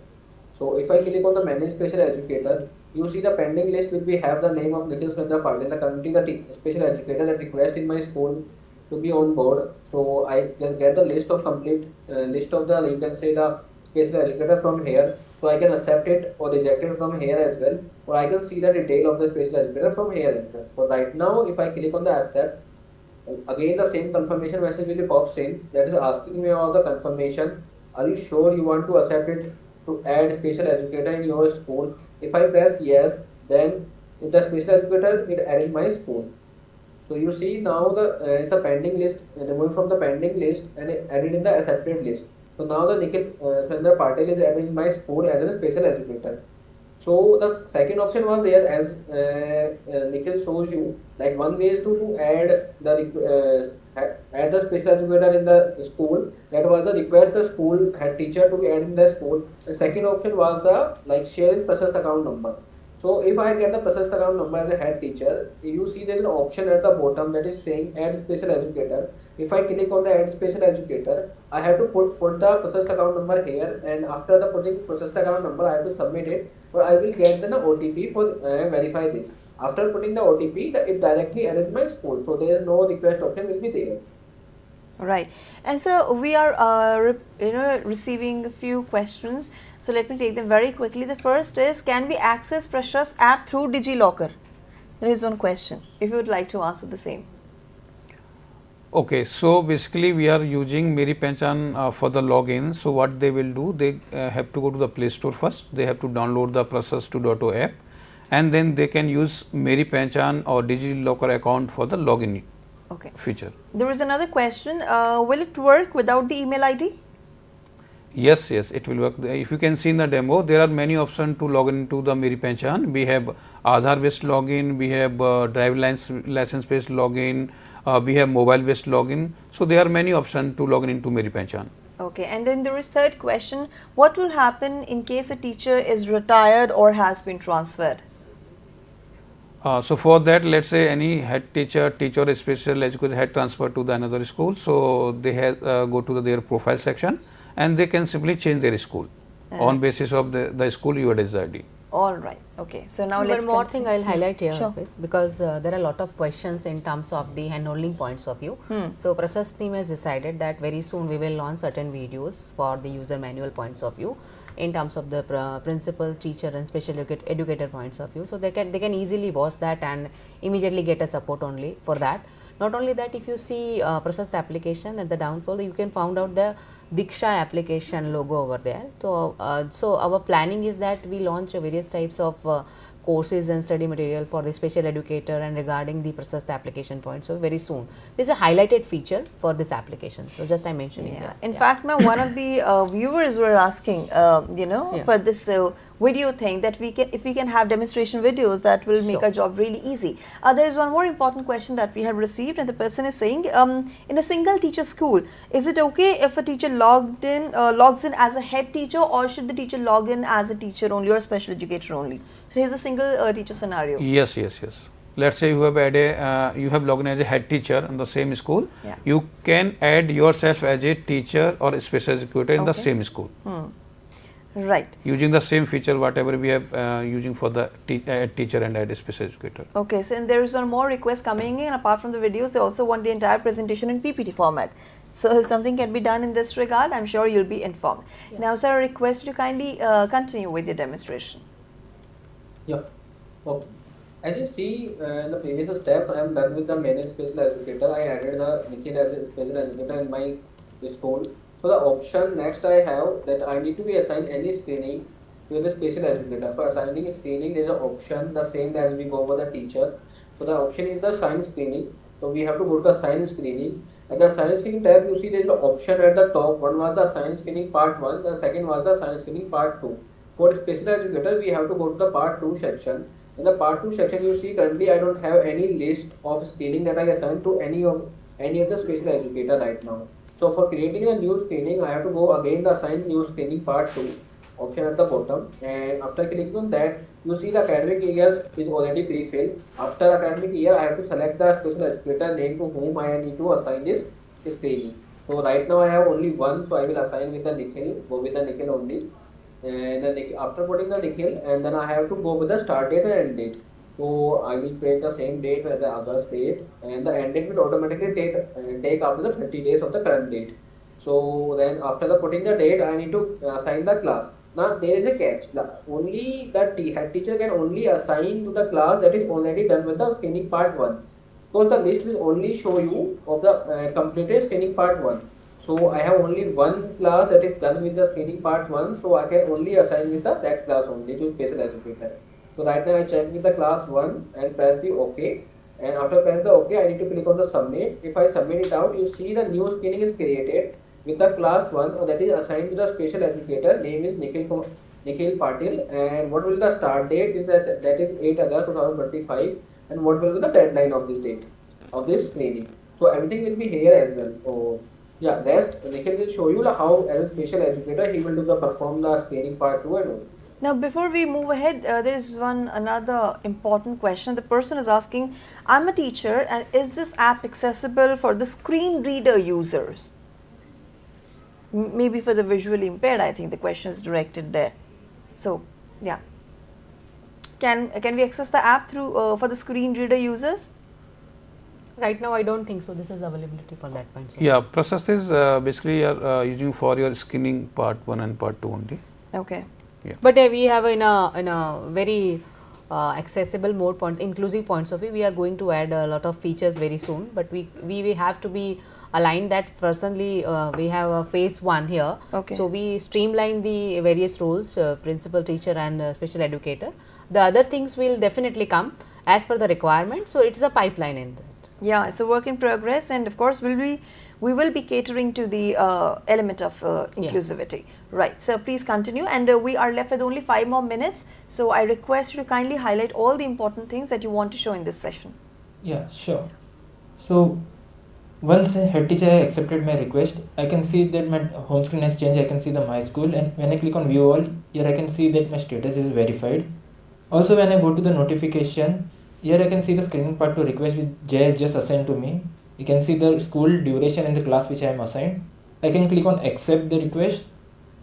So if I click on the manage special educator, you see the pending list will be have the name of Nikhil Surendra Patil, the currently the special educator that request in my school to be on board. So I can get the list of complete list of the, you can say, the special educator from here. So I can accept it or reject it from here as well, or I can see the detail of the special educator from here as well. So right now, if I click on the accept, again the same confirmation message will be pops in, that is asking me about the confirmation. Are you sure you want to accept it to add special educator in your school? If I press yes, then the special educator it added my school. So you see now the it's a pending list, removed from the pending list and added in the accepted list. So now the Nikhil Surendra Patil is added in my school as a special educator. So the second option was there as Nikhil shows you, like one way is to add the special educator in the school. That was the request the school head teacher to be added in the school. The second option was the like share process account number. So if I get the process account number as a head teacher, you see there is an option at the bottom that is saying add special educator. If I click on the add special educator, I have to put the process account number here, and after the putting process account number, I have to submit it, or I will get the OTP for verify this. After putting the OTP, it directly added my school, so there is no request option will be there. Right. And so we are receiving a few questions. So let me take them very quickly. The first is, can we access PRASHAST app through DigiLocker? There is one question, if you would like to answer the same. Okay, so basically we are using Pehchaan for the login. So what they will do, they have to go to the Play Store first. They have to download the PRASHAST 2.0 app, and then they can use Meri Pehchaan or DigiLocker account for the login Okay. feature. There is another question. Will it work without the email ID? Yes, yes, it will work. If you can see in the demo, there are many options to log into the Meri Pehchaan. We have Aadhaar based login, we have driver license based login, we have mobile based login. So there are many options to log into Meri Pehchaan. Okay, and then there is third question. What will happen in case a teacher is retired or has been transferred? So for that, let's say any head teacher or special educator had transferred to the another school, so they have go to their profile section and they can simply change their school on basis of the school UID ID. All right. Okay. So now One let's more continue. thing I'll highlight here, Sure. because there are a lot of questions in terms of the handholding points of view. So Prashast team has decided that very soon we will launch certain videos for the user manual points of view in terms of the principal, teacher and special educator points of view. So they can easily watch that and immediately get a support only for that. Not only that, if you see Prashast application at the downfall, you can find out the Diksha application logo over there. So, so our planning is that we launch various types of courses and study material for the special educator and regarding the Prashast application point. So very soon, this is a highlighted feature for this application. So just I mentioned it here. In fact, ma'am, one of the viewers were asking, for this video thing that if we can have demonstration videos, that will make our job really easy. There is one more important question that we have received, and the person is saying, in a single teacher school, is it okay if a teacher logs in as a head teacher, or should the teacher log in as a teacher only or special educator only? So here's a single teacher scenario. Yes, yes, yes. Let's say you have you have logged in as a head teacher in the same school. Yeah. You can add yourself as a teacher or a special educator in the same school. Right. Using the same feature whatever we have using for the teacher and add a special educator. Okay, so and there is one more request coming in. Apart from the videos, they also want the entire presentation in PPT format. So if something can be done in this regard, I'm sure you'll be informed. Now, sir, I request you to kindly continue with your demonstration. Yeah. Okay. As you see in the previous step, I am done with the managed special educator. I added the Nikhil as a special educator in my school. So the option next I have that I need to be assigned any screening to the special educator. For assigning a screening, there is an option the same as we go over the teacher. So the option is the assign screening. So we have to go to assign screening. At the assign screening tab, you see there is an option at the top. One was the assign screening part 1, the second was the assign screening part 2. For special educator, we have to go to the part 2 section. In the part 2 section, you see currently I don't have any list of screening that I assign to any of the special educator right now. So for creating a new screening, I have to go again the assign new screening part 2 option at the bottom, and after clicking on that, you see the academic year is already pre-filled. After academic year, I have to select the special educator name to whom I need to assign this screening. So right now I have only one, so I will assign with the Nikhil, go with the Nikhil only. And then after putting the Nikhil, and then I have to go with the start date and end date. So I will create the same date as the other date, and the end date will automatically take after the 30 days of the current date. So then after the putting the date, I need to assign the class. Now there is a catch. Only the head teacher can only assign to the class that is already done with the screening part 1. So the list will only show you of the completed screening part 1. So I have only one class that is done with the screening part 1. So I can only assign with that class only to special educator. So right now I check with the class 1 and press the OK, and after press the OK, I need to click on the submit. If I submit it out, you see the new screening is created with the class 1, or that is assigned to the special educator. Name is Nikhil Patil, and what will the start date is that is 8 August 2025, and what will be the deadline of this date of this screening. So everything will be here as well. So yeah, rest Nikhil will show you how as a special educator he will perform the screening part 2 and all. Now, before we move ahead, there is another important question. The person is asking, I'm a teacher, and is this app accessible for the screen reader users? Maybe for the visually impaired, I think the question is directed there. So, yeah. Can we access the app through for the screen reader users? Right now, I don't think so. This is availability for that point. Yeah, Prashast is basically using for your screening part 1 and part 2 only. Okay. Yeah. But we have in a very accessible inclusive points of view. We are going to add a lot of features very soon. But we have to be aligned that personally we have a phase 1 here. Okay. So we streamline the various roles, principal, teacher and special educator. The other things will definitely come as per the requirement. So it's a pipeline in that. Yeah, it's a work in progress, and of course we will be catering to the element of inclusivity. Right, so please continue, and we are left with only 5 more minutes, so I request you to kindly highlight all the important things that you want to show in this session. Yeah, sure. So once head teacher accepted my request, I can see that my home screen has changed. I can see the my school, and when I click on view all, here I can see that my status is verified. Also when I go to the notification, here I can see the screening part to request which Jay has just assigned to me. You can see the school duration and the class which I am assigned. I can click on accept the request.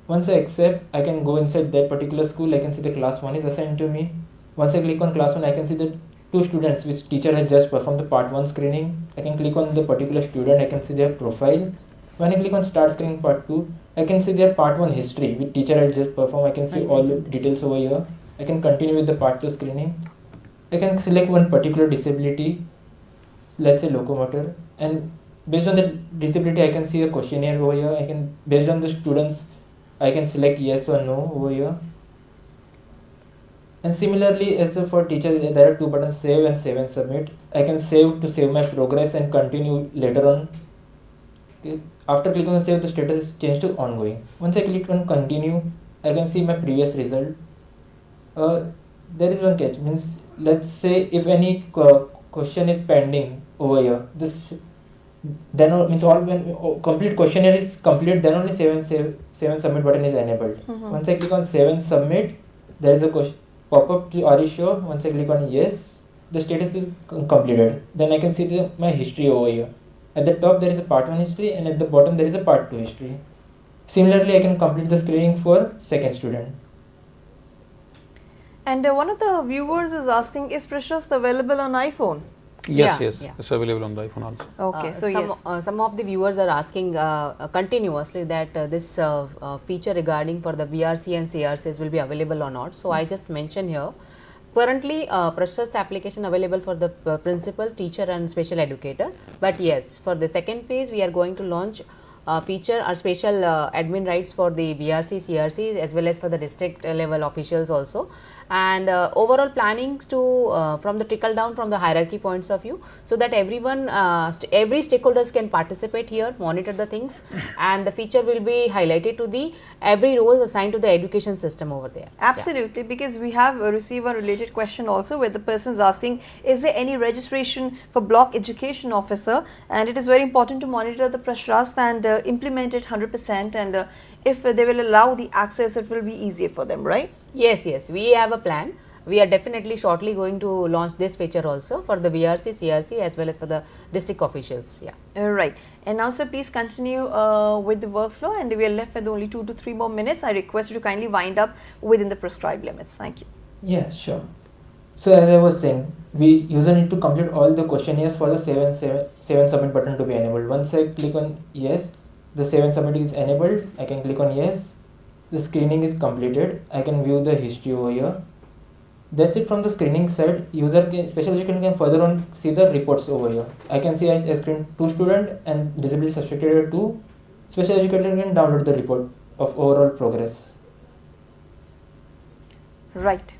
Once I accept, I can go inside that particular school. I can see the class 1 is assigned to me. Once I click on class 1, I can see the 2 students which teacher has just performed the part 1 screening. I can click on the particular student. I can see their profile. When I click on start screening part 2, I can see their part 1 history which teacher has just performed. I can see all the details over here. I can continue with the part 2 screening. I can select one particular disability, let's say locomotor, and based on the disability I can see a questionnaire over here. I can, based on the students, I can select yes or no over here. And similarly as for teachers, there are 2 buttons, save and submit. I can save to save my progress and continue later on. Okay. After clicking on save, the status is changed to ongoing. Once I click on continue, I can see my previous result. There is one catch, means let's say if any question is pending over here, this then means all when complete questionnaire is complete, then only save and submit button is enabled. Once I click on save and submit, there is a question pop-up to are you sure. Once I click on yes, the status is completed. Then I can see my history over here. At the top there is a part 1 history, and at the bottom there is a part 2 history. Similarly, I can complete the screening for second student. And one of the viewers is asking, is PRASHAST available on iPhone? Yes, Yeah, yes, yeah. it's available on the iPhone also. Okay, so yes. Some of the viewers are asking continuously that this feature regarding for the VRC and CRCs will be available or not. So I just mentioned here, currently PRASHAST application available for the principal, teacher and special educator. But yes, for the second phase we are going to launch feature or special admin rights for the VRC, CRC as well as for the district level officials also, and overall plannings to from the trickle down from the hierarchy points of view, so that everyone every stakeholders can participate here, monitor the things, and the feature will be highlighted to the every roles assigned to the education system over there. Absolutely, because we have received a related question also where the person is asking, is there any registration for block education officer, and it is very important to monitor the PRASHAST and implement it 100%, and if they will allow the access, it will be easier for them, right? Yes, yes, we have a plan. We are definitely shortly going to launch this feature also for the VRC, CRC as well as for the district officials. Yeah. Right. And now, sir, please continue with the workflow, and we are left with only 2 to 3 more minutes. I request you to kindly wind up within the prescribed limits. Thank you. Yeah, sure. So as I was saying, we user need to complete all the questionnaires for the save and submit button to be enabled. Once I click on yes, the save and submit is enabled. I can click on yes. The screening is completed. I can view the history over here. That's it from the screening side. Special educator can further on see the reports over here. I can see I screened 2 students and disability suspected 2. Special educator can download the report of overall progress. Right.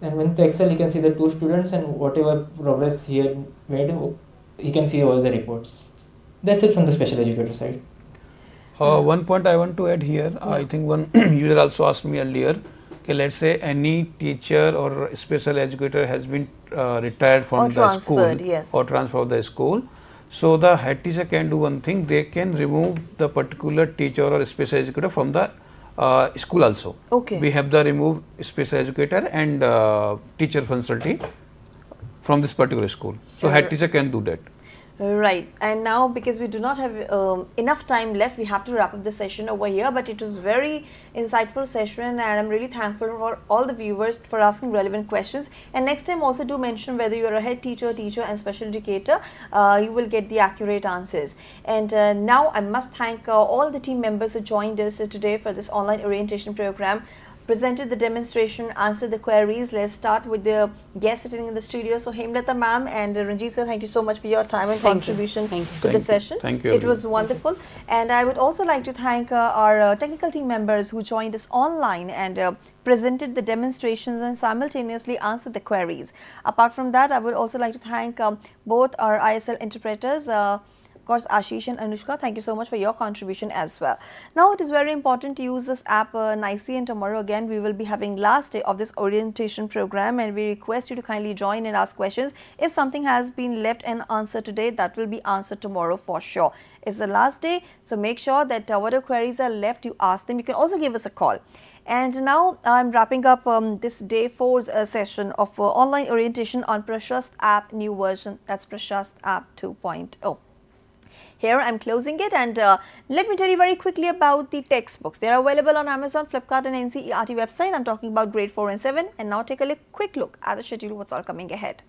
And when the Excel, he can see the 2 students and whatever progress he had made, he can see all the reports. That's it from the special educator side. One point I want to add here, I think one user also asked me earlier, okay, let's say any teacher or special educator has been retired from the school, yes, or transferred the school. So the head teacher can do one thing, they can remove the particular teacher or special educator from the school also. Okay. We have the remove special educator and teacher faculty from this particular school. So head teacher can do that. Right. And now, because we do not have enough time left, we have to wrap up the session over here, but it was very insightful session, and I'm really thankful for all the viewers for asking relevant questions. And next time also do mention whether you are a head teacher and special educator, you will get the accurate answers. And now I must thank all the team members who joined us today for this online orientation program. presented the demonstration, answered the queries. Let's start with the guests sitting in the studio. So Hemlatta ma'am and Ranjeet sir, thank you so much for your time and contribution Thank to the you. session. Thank you, It was everyone. wonderful. And I would also like to thank our technical team members who joined us online and presented the demonstrations and simultaneously answered the queries. Apart from that, I would also like to thank both our ISL interpreters, of course, Ashish and Anushka. Thank you so much for your contribution as well. Now, it is very important to use this app nicely, and tomorrow again we will be having last day of this orientation program, and we request you to kindly join and ask questions. If something has been left unanswered today, that will be answered tomorrow for sure. It's the last day, so make sure that whatever queries are left, you ask them. You can also give us a call. And now I'm wrapping up this day 4's session of online orientation on PRASHAST app new version, that's PRASHAST app 2.0. Here I'm closing it, and let me tell you very quickly about the textbooks. They are available on Amazon, Flipkart and NCERT website. I'm talking about grade 4 and 7. And now take a quick look at the schedule, what's all coming ahead.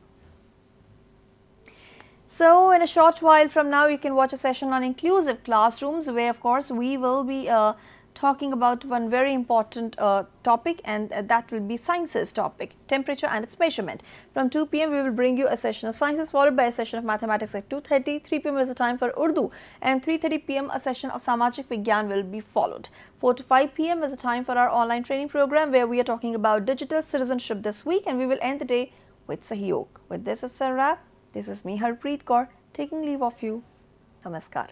So in a short while from now, you can watch a session on inclusive classrooms, where of course we will be talking about one very important topic, and that will be sciences topic, temperature and its measurement. From 2 p.m. we will bring you a session of sciences, followed by a session of mathematics at 2:30. 3 p.m. is the time for Urdu, and 3:30 p.m. a session of Samajik Vigyan will be followed. 4 to 5 p.m. is the time for our online training program, where we are talking about digital citizenship this week, and we will end the day with Sahyog. With this, it's a wrap. This is me, Harpreet Kaur, taking leave of you. Namaskar.